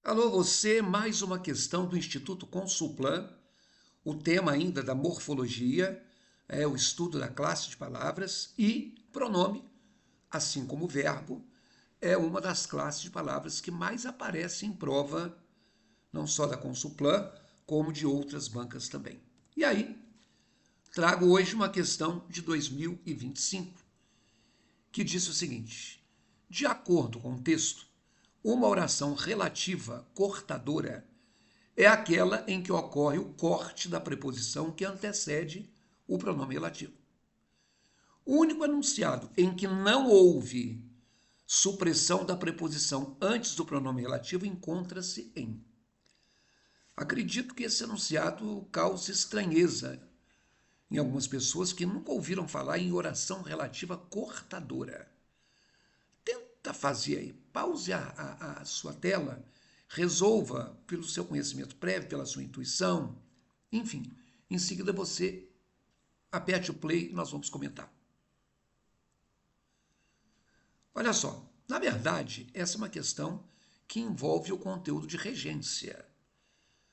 Alô, você, mais uma questão do Instituto Consulplan, o tema ainda da morfologia, o estudo da classe de palavras e pronome, assim como verbo, é uma das classes de palavras que mais aparece em prova, não só da Consulplan, como de outras bancas também. E aí, trago hoje uma questão de 2025, que diz o seguinte: de acordo com o texto, uma oração relativa cortadora é aquela em que ocorre o corte da preposição que antecede o pronome relativo. O único enunciado em que não houve supressão da preposição antes do pronome relativo encontra-se em. Acredito que esse enunciado cause estranheza em algumas pessoas que nunca ouviram falar em oração relativa cortadora. Tenta fazer aí, pause a sua tela, resolva pelo seu conhecimento prévio, pela sua intuição, enfim, em seguida você aperte o play e nós vamos comentar. Olha só, na verdade, essa é uma questão que envolve o conteúdo de regência.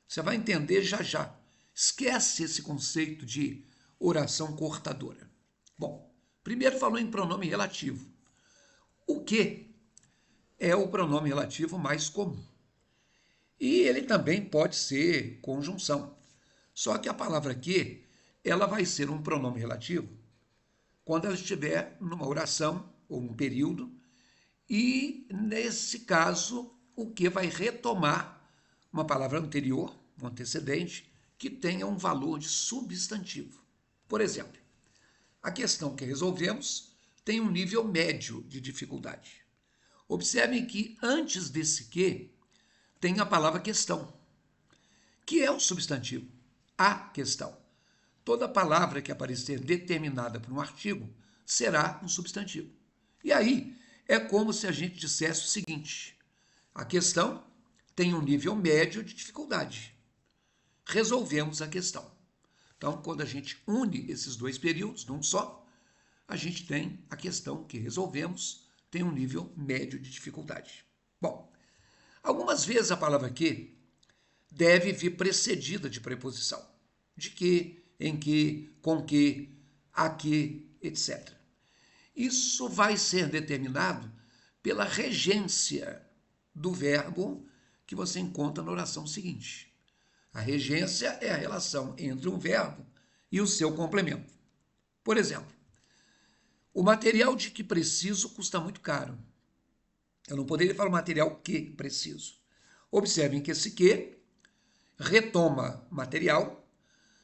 Você vai entender já já. Esquece esse conceito de oração cortadora. Bom, primeiro falou em pronome relativo. O que é o pronome relativo mais comum? E ele também pode ser conjunção. Só que a palavra que, ela vai ser um pronome relativo quando ela estiver numa oração ou num período, e nesse caso o que vai retomar uma palavra anterior, um antecedente, que tenha um valor de substantivo. Por exemplo, a questão que resolvemos tem um nível médio de dificuldade. Observem que antes desse que tem a palavra questão, que é um substantivo, a questão. Toda palavra que aparecer determinada por um artigo será um substantivo. E aí é como se a gente dissesse o seguinte: a questão tem um nível médio de dificuldade. Resolvemos a questão. Então, quando a gente une esses dois períodos num só, a gente tem a questão que resolvemos, tem um nível médio de dificuldade. Bom, algumas vezes a palavra que deve vir precedida de preposição. De que, em que, com que, a que, etc. Isso vai ser determinado pela regência do verbo que você encontra na oração seguinte. A regência é a relação entre um verbo e o seu complemento. Por exemplo, o material de que preciso custa muito caro. Eu não poderia falar o material que preciso. Observem que esse que retoma material.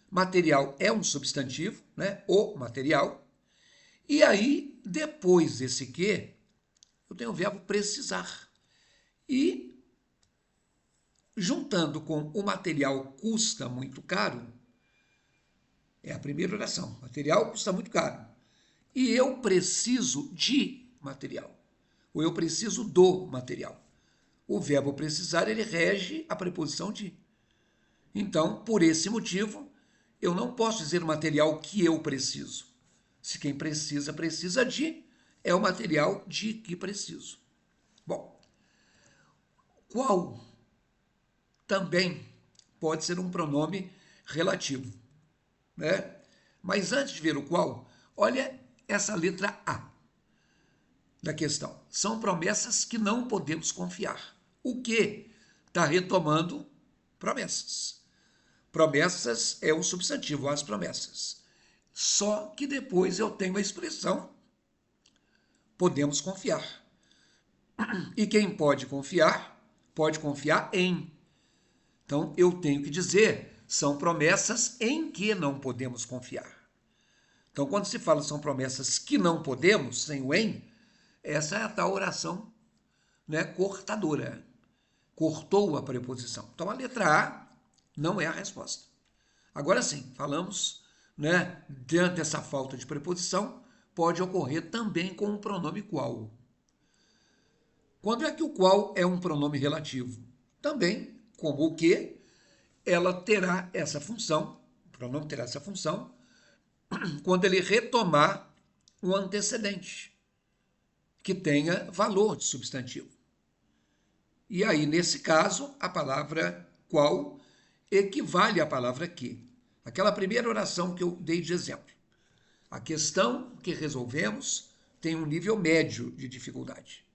Material é um substantivo, né? O material. E aí, depois desse que, eu tenho o verbo precisar. E, juntando com o material custa muito caro, é a primeira oração. Material custa muito caro. E eu preciso de material. Ou eu preciso do material. O verbo precisar, ele rege a preposição de. Então, por esse motivo, eu não posso dizer o material que eu preciso. Se quem precisa, precisa de, é o material de que preciso. Bom, qual também pode ser um pronome relativo, né? Mas antes de ver o qual, olha essa letra A da questão. São promessas que não podemos confiar. O que está retomando promessas. Promessas é um substantivo, as promessas. Só que depois eu tenho a expressão podemos confiar. E quem pode confiar em. Então eu tenho que dizer, são promessas em que não podemos confiar. Então quando se fala são promessas que não podemos, sem o em, essa é a tal oração, né, cortadora. Cortou a preposição. Então a letra A não é a resposta. Agora sim, falamos, né, diante dessa falta de preposição, pode ocorrer também com o pronome qual. Quando é que o qual é um pronome relativo? Também, como o que, ela terá essa função, o pronome terá essa função, quando ele retomar um antecedente, que tenha valor de substantivo. E aí, nesse caso, a palavra qual equivale à palavra que. Aquela primeira oração que eu dei de exemplo. A questão que resolvemos tem um nível médio de dificuldade.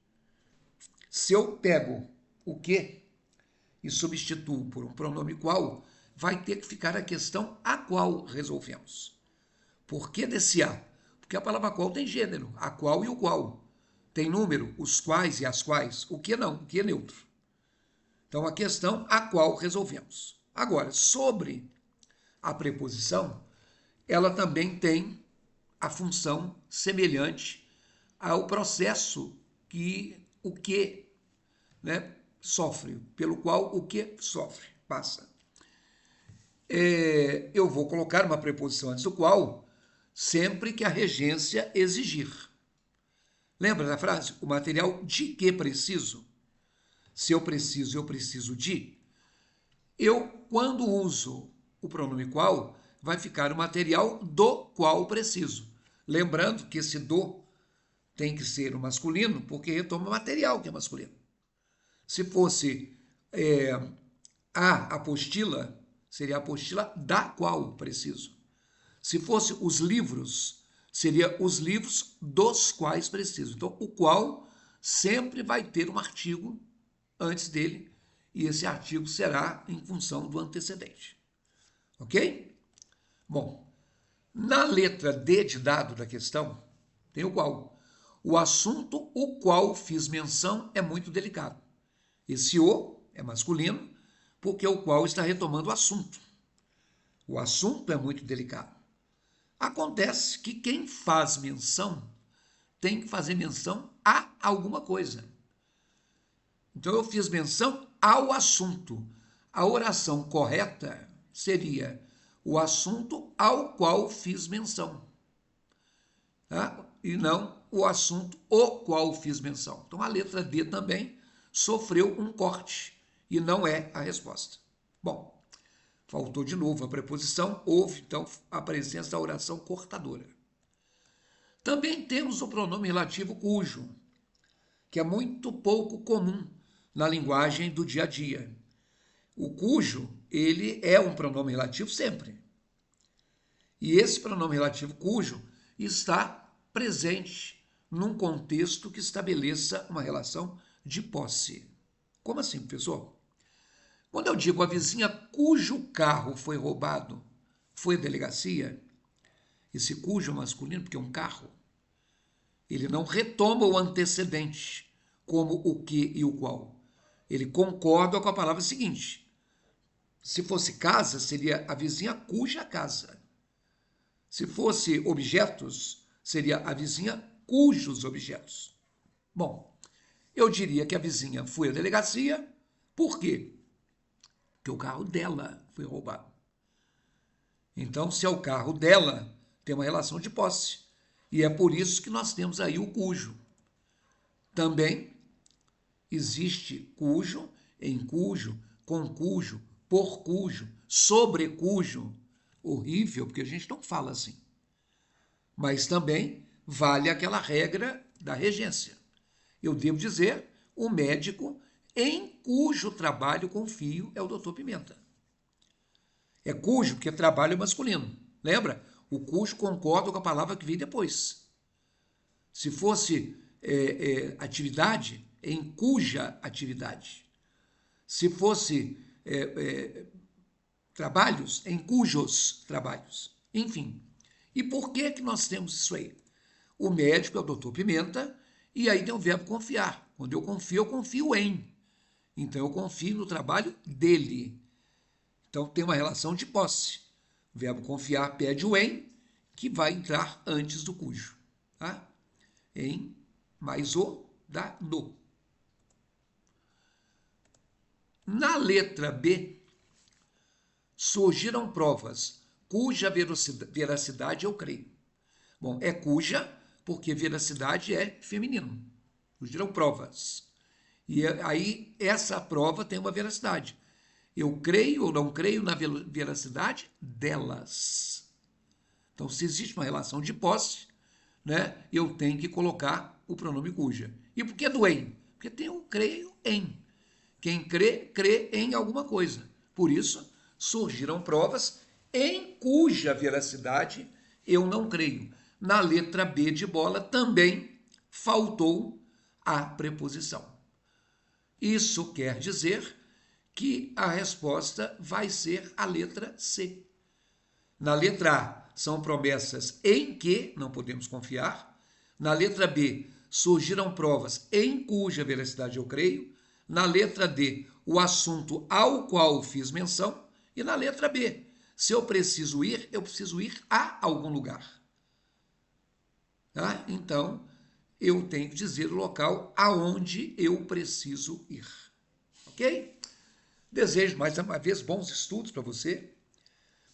Se eu pego o que e substituo por um pronome qual, vai ter que ficar a questão a qual resolvemos. Por que desse a? Porque a palavra qual tem gênero, a qual e o qual. Tem número, os quais e as quais. O que não, o que é neutro. Então, a questão a qual resolvemos. Agora, sobre a preposição, ela também tem a função semelhante ao processo que o que, né, sofre, pelo qual o que sofre, passa. Eu vou colocar uma preposição antes do qual sempre que a regência exigir. Lembra da frase? O material de que preciso? Se eu preciso de. Eu, quando uso o pronome qual, vai ficar o material do qual preciso. Lembrando que esse do tem que ser o masculino, porque retoma o material que é masculino. Se fosse a apostila, seria a apostila da qual preciso. Se fosse os livros, seria os livros dos quais preciso. Então, o qual sempre vai ter um artigo antes dele, e esse artigo será em função do antecedente. Ok? Bom, na letra D de dado da questão, tem o qual. O assunto o qual fiz menção é muito delicado. Esse o é masculino, porque o qual está retomando o assunto. O assunto é muito delicado. Acontece que quem faz menção tem que fazer menção a alguma coisa. Então, eu fiz menção ao assunto. A oração correta seria o assunto ao qual fiz menção. Tá? E não o assunto o qual fiz menção. Então, a letra D também sofreu um corte e não é a resposta. Bom, faltou de novo a preposição, houve, então, a presença da oração cortadora. Também temos o pronome relativo cujo, que é muito pouco comum na linguagem do dia a dia. O cujo, ele é um pronome relativo sempre. E esse pronome relativo cujo está presente num contexto que estabeleça uma relação de posse. Como assim, professor? Quando eu digo a vizinha cujo carro foi roubado, foi à delegacia, esse cujo é masculino porque é um carro, ele não retoma o antecedente, como o que e o qual. Ele concorda com a palavra seguinte. Se fosse casa, seria a vizinha cuja casa. Se fosse objetos, seria a vizinha cujos objetos. Bom, eu diria que a vizinha foi à delegacia, por quê? Porque o carro dela foi roubado. Então, se é o carro dela, tem uma relação de posse. E é por isso que nós temos aí o cujo. Também existe cujo, em cujo, com cujo, por cujo, sobre cujo. Horrível, porque a gente não fala assim. Mas também vale aquela regra da regência. Eu devo dizer, o médico em cujo trabalho confio é o doutor Pimenta. É cujo, porque trabalho é masculino. Lembra? O cujo concorda com a palavra que vem depois. Se fosse atividade, em cuja atividade. Se fosse trabalhos, em cujos trabalhos. Enfim. E por que que nós temos isso aí? O médico é o doutor Pimenta, e aí tem o verbo confiar. Quando eu confio em. Então, eu confio no trabalho dele. Então, tem uma relação de posse. O verbo confiar pede o em, que vai entrar antes do cujo. Tá? Em mais o dá no. Na letra B, surgiram provas cuja veracidade eu creio. Bom, é cuja, porque veracidade é feminino. Surgiram provas. E aí, essa prova tem uma veracidade. Eu creio ou não creio na veracidade delas. Então, se existe uma relação de posse, né, eu tenho que colocar o pronome cuja. E por que do em? Porque tem o creio em. Quem crê, crê em alguma coisa. Por isso, surgiram provas em cuja veracidade eu não creio. Na letra B de bola também faltou a preposição. Isso quer dizer que a resposta vai ser a letra C. Na letra A, são promessas em que não podemos confiar. Na letra B, surgiram provas em cuja veracidade eu creio. Na letra D, o assunto ao qual fiz menção. E na letra B, se eu preciso ir a algum lugar. Tá? Então, eu tenho que dizer o local aonde eu preciso ir. Ok? Desejo mais uma vez bons estudos para você.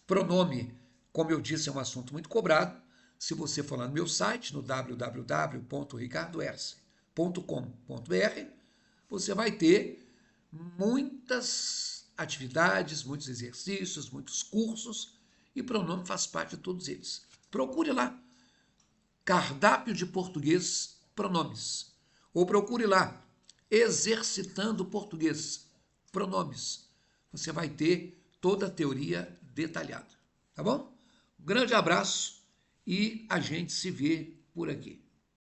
Pronome, como eu disse, é um assunto muito cobrado. Se você for lá no meu site, no www.ricardoerce.com.br, você vai ter muitas atividades, muitos exercícios, muitos cursos, e pronome faz parte de todos eles. Procure lá, Cardápio de Português Pronomes, ou procure lá, Exercitando Português Pronomes. Você vai ter toda a teoria detalhada, tá bom? Um grande abraço e a gente se vê por aqui.